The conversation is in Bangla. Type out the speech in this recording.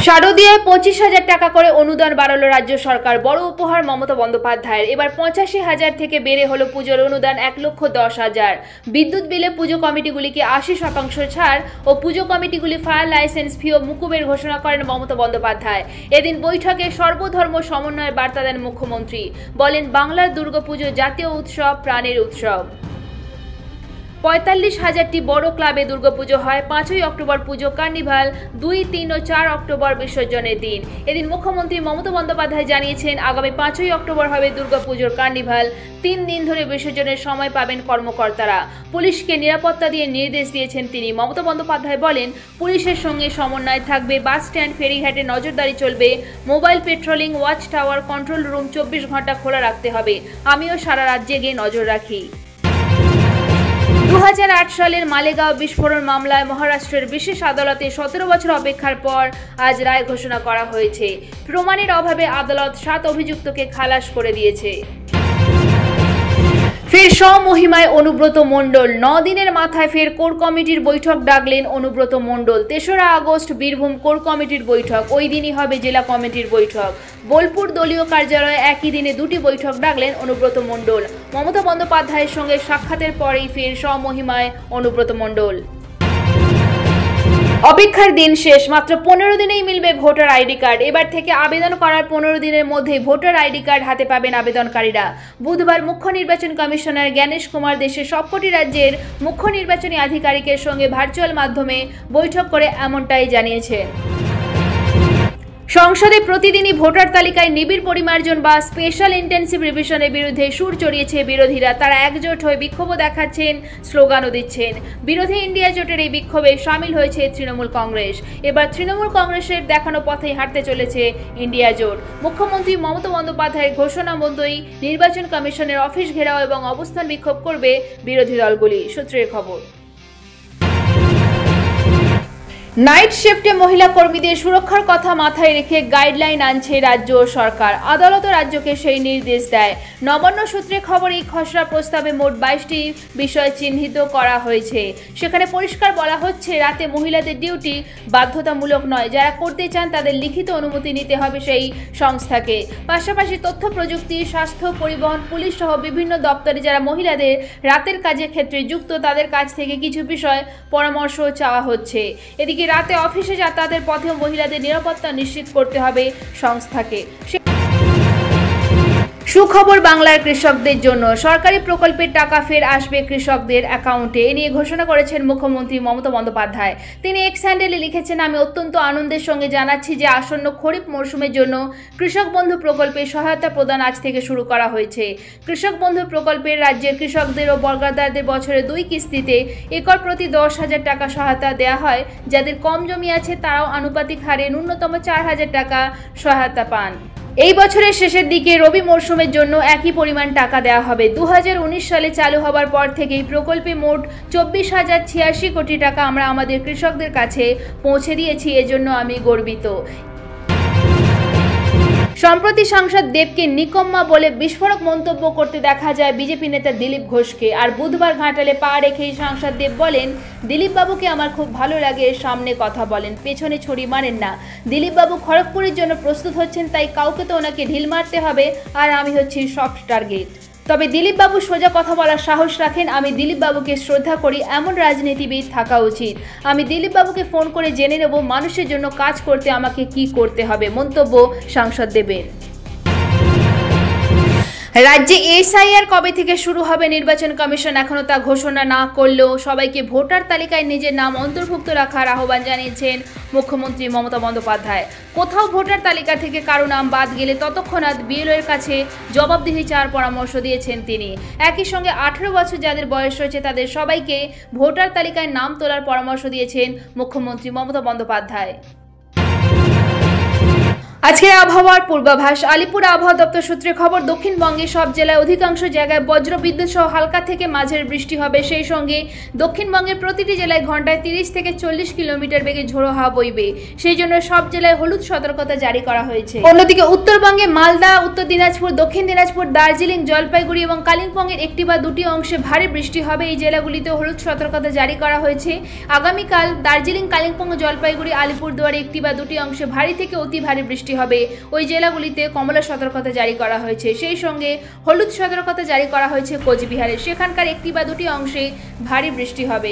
শারদীয়ায় 25,000 টাকা করে অনুদান বাড়ালো রাজ্য সরকার। বড় উপহার মমতা বন্দ্যোপাধ্যায়ের। এবার 85,000 থেকে বেড়ে হলো পুজোর অনুদান 1,10,000। বিদ্যুৎ বিলে পুজো কমিটিগুলিকে 80% ছাড় ও পুজো কমিটিগুলি ফায়ার লাইসেন্স ফি ও মুকুবের ঘোষণা করেন মমতা বন্দ্যোপাধ্যায়। এদিন বৈঠকে সর্বধর্ম সমন্বয়ের বার্তা দেন মুখ্যমন্ত্রী। বলেন, বাংলার দুর্গাপুজো জাতীয় উৎসব, প্রাণের উৎসব। 45,000টি বড় ক্লাবে দুর্গাপুজো হয়। 5ই অক্টোবর পুজো কার্নিভাল, 2, 3 ও 4 অক্টোবর বিসর্জনের দিন। এদিন মুখ্যমন্ত্রী মমতা বন্দ্যোপাধ্যায় জানিয়েছেন, আগামী 5ই অক্টোবর হবে দুর্গাপুজোর কার্নিভাল। 3 দিন ধরে বিসর্জনের সময় পাবেন কর্মকর্তারা। পুলিশকে নিরাপত্তা দিয়ে নির্দেশ দিয়েছেন তিনি। মমতা বন্দ্যোপাধ্যায় বলেন, পুলিশের সঙ্গে সমন্বয় থাকবে। বাস স্ট্যান্ড, ফেরিঘাটে নজরদারি চলবে। Mobile patrolling, watch tower, control room 24 ঘন্টা খোলা রাখতে হবে। আমিও সারা রাত জেগে নজর রাখি। 2008 সালের মালেগাঁও বিস্ফোরণ মামলায় মহারাষ্ট্রের বিশেষ আদালতে 17 বছর অপেক্ষার পর আজ রায় ঘোষণা করা হয়েছে। প্রমাণের অভাবে আদালত 7 অভিযুক্তকে খালাস করে দিয়েছে। ফের স্বমহিমায় অনুব্রত মণ্ডল। 9 দিনের মাথায় ফের কোর কমিটির বৈঠক ডাকলেন অনুব্রত মণ্ডল। 3রা আগস্ট বীরভূম কোর কমিটির বৈঠক। ওই দিনই হবে জেলা কমিটির বৈঠক। বোলপুর দলীয় কার্যালয়ে একই দিনে 2টি বৈঠক ডাকলেন অনুব্রত মণ্ডল। মমতা বন্দ্যোপাধ্যায়ের সঙ্গে সাক্ষাতের পরেই ফের স্বমহিমায় অনুব্রত মণ্ডল। অপেক্ষার দিন শেষ। মাত্র 15 দিনেই মিলবে ভোটার আইডি কার্ড। এবার থেকে আবেদন করার 15 দিনের মধ্যেই ভোটার আইডি কার্ড হাতে পাবেন আবেদনকারীরা। বুধবার মুখ্য নির্বাচন কমিশনার জ্ঞানেশ কুমার দেশের সবকটি রাজ্যের মুখ্য নির্বাচনী আধিকারিকের সঙ্গে ভার্চুয়াল মাধ্যমে বৈঠক করে এমনটাই জানিয়েছে। সংসদে প্রতিদিনই ভোটার তালিকায় নিবিড় পরিমার্জন বা স্পেশাল ইন্টেন্সিভ রিভিশনের বিরুদ্ধে সুর চড়িয়েছে বিরোধীরা। তারা একজোট হয়ে বিক্ষোভও দেখাচ্ছেন, স্লোগানও দিচ্ছেন। বিরোধী ইন্ডিয়া জোটের এই বিক্ষোভে সামিল হয়েছে তৃণমূল কংগ্রেস। এবার তৃণমূল কংগ্রেসের দেখানো পথেই হাঁটতে চলেছে ইন্ডিয়া জোট। মুখ্যমন্ত্রী মমতা বন্দ্যোপাধ্যায়ের ঘোষণা মতোই নির্বাচন কমিশনের অফিস ঘেরাও এবং অবস্থান বিক্ষোভ করবে বিরোধী দলগুলি। সূত্রের খবর। নাইট শিফটে মহিলা কর্মীদের সুরক্ষার কথা মাথায় রেখে গাইডলাইন আনছে রাজ্য সরকার। আদালত রাজ্যকে সেই নির্দেশ দেয়। নবান্ন সূত্রে খবর, এই খসড়া প্রস্তাবে মোট 22টি বিষয় চিহ্নিত করা হয়েছে। সেখানে পরিষ্কার বলা হচ্ছে, রাতে মহিলাদের ডিউটি বাধ্যতামূলক নয়। যারা করতে চান তাদের লিখিত অনুমতি নিতে হবে সেই সংস্থাকে। পাশাপাশি তথ্য প্রযুক্তি, স্বাস্থ্য, পরিবহন, পুলিশ সহ বিভিন্ন দপ্তরে যারা মহিলাদের রাতের কাজের ক্ষেত্রে যুক্ত তাদের কাছ থেকে কিছু বিষয় পরামর্শ চাওয়া হচ্ছে। এদিকে রাতে অফিসে যাতায়াতের পথেও মহিলাদের নিরাপত্তা নিশ্চিত করতে হবে সংস্থাকে। সুখবর বাংলার কৃষকদের জন্য। সরকারি প্রকল্পের টাকা ফের আসবে কৃষকদের অ্যাকাউন্টে। এ নিয়ে ঘোষণা করেছেন মুখ্যমন্ত্রী মমতা বন্দ্যোপাধ্যায়। তিনি এক্স হ্যান্ডেলে লিখেছেন, আমি অত্যন্ত আনন্দের সঙ্গে জানাচ্ছি যে আসন্ন খরিফ মরশুমের জন্য কৃষক বন্ধু প্রকল্পের সহায়তা প্রদান আজ থেকে শুরু করা হয়েছে। কৃষক বন্ধু প্রকল্পের রাজ্যের কৃষকদের ও বর্গাদারদের বছরে 2 কিস্তিতে একর প্রতি 10,000 টাকা সহায়তা দেওয়া হয়। যাদের কম জমি আছে তারাও আনুপাতিক হারে ন্যূনতম 4,000 টাকা সহায়তা পান। এই বছরের শেষের দিকে রবি মরশুমের জন্য একই পরিমাণ টাকা দেওয়া হবে। 2019 সালে চালু হবার পর থেকেই প্রকল্পে মোট 24,086 কোটি টাকা আমরা আমাদের কৃষকদের কাছে পৌঁছে দিয়েছি। এজন্য আমি গর্বিত। সম্প্রতি সাংসদ দেবকে নিকম্মা বলে বিস্ফোরক মন্তব্য করতে দেখা যায় বিজেপি নেতা দিলীপ ঘোষকে। আর বুধবার ঘাটালে পা রেখেই সাংসদ দেব বলেন, দিলীপ বাবুকে আমার খুব ভালো লাগে। সামনে কথা বলেন, পেছনে ছড়ি মারেন না। দিলীপ বাবু খড়গপুরের জন্য প্রস্তুত হচ্ছেন, তাই কাউকে তো ওনাকে ঢিল মারতে হবে। আর আমি হচ্ছি সফট টার্গেট। তবে দিলীপ বাবু সোজা কথা বলার সাহস রাখেন। আমি দিলীপ বাবুকে শ্রদ্ধা করি। এমন রাজনীতিবিদ থাকা উচিত। আমি দিলীপ বাবুকে ফোন করে জেনে নেব মানুষের জন্য কাজ করতে আমাকে কি করতে হবে। মন্তব্য সাংসদ দেবের। রাজ্যে এসআইআর কবে থেকে শুরু হবে নির্বাচন কমিশন এখনো তা ঘোষণা না করলেও সবাইকে ভোটার তালিকায় নিজের নাম অন্তর্ভুক্ত রাখার আহ্বান জানিয়েছেন মুখ্যমন্ত্রী মমতা বন্দ্যোপাধ্যায়। কোথাও ভোটার তালিকা থেকে কারো নাম বাদ গেলে তৎক্ষণাৎ বিএলওর কাছে জবাবদিহি চাওয়ার পরামর্শ দিয়েছেন তিনি। একই সঙ্গে 18 বছর যাদের বয়স রয়েছে তাদের সবাইকে ভোটার তালিকায় নাম তোলার পরামর্শ দিয়েছেন মুখ্যমন্ত্রী মমতা বন্দ্যোপাধ্যায়। আজকের আবহাওয়ার পূর্বাভাস। আলিপুর আবহাওয়া দপ্তর সূত্রে খবর, দক্ষিণবঙ্গে সব জেলায় অধিকাংশ জায়গায় বজ্রবিদ্যুৎ সহ হালকা থেকে মাঝের বৃষ্টি হবে। সেই সঙ্গে দক্ষিণবঙ্গের প্রতিটি জেলায় ঘন্টায় 30 থেকে 40 কিলোমিটার বেগে ঝোড়ো হাওয়া বইবে। সেই জন্য সব জেলায় হলুদ সতর্কতা জারি করা হয়েছে। অন্যদিকে উত্তরবঙ্গে মালদা, উত্তর দিনাজপুর, দক্ষিণ দিনাজপুর, দার্জিলিং, জলপাইগুড়ি এবং কালিম্পংয়ের একটি বা দুটি অংশে ভারী বৃষ্টি হবে। এই জেলাগুলিতে হলুদ সতর্কতা জারি করা হয়েছে। আগামীকাল দার্জিলিং, কালিম্পং, জলপাইগুড়ি, আলিপুরদুয়ারে একটি বা দুটি অংশে ভারী থেকে অতি ভারী বৃষ্টি হবে। ওই জেলাগুলিতে কমলা সতর্কতা জারি করা হয়েছে। সেই সঙ্গে হলুদ সতর্কতা জারি করা হয়েছে কোচবিহারে, সেখানকার একটি বা দুটি অংশে ভারী বৃষ্টি হবে।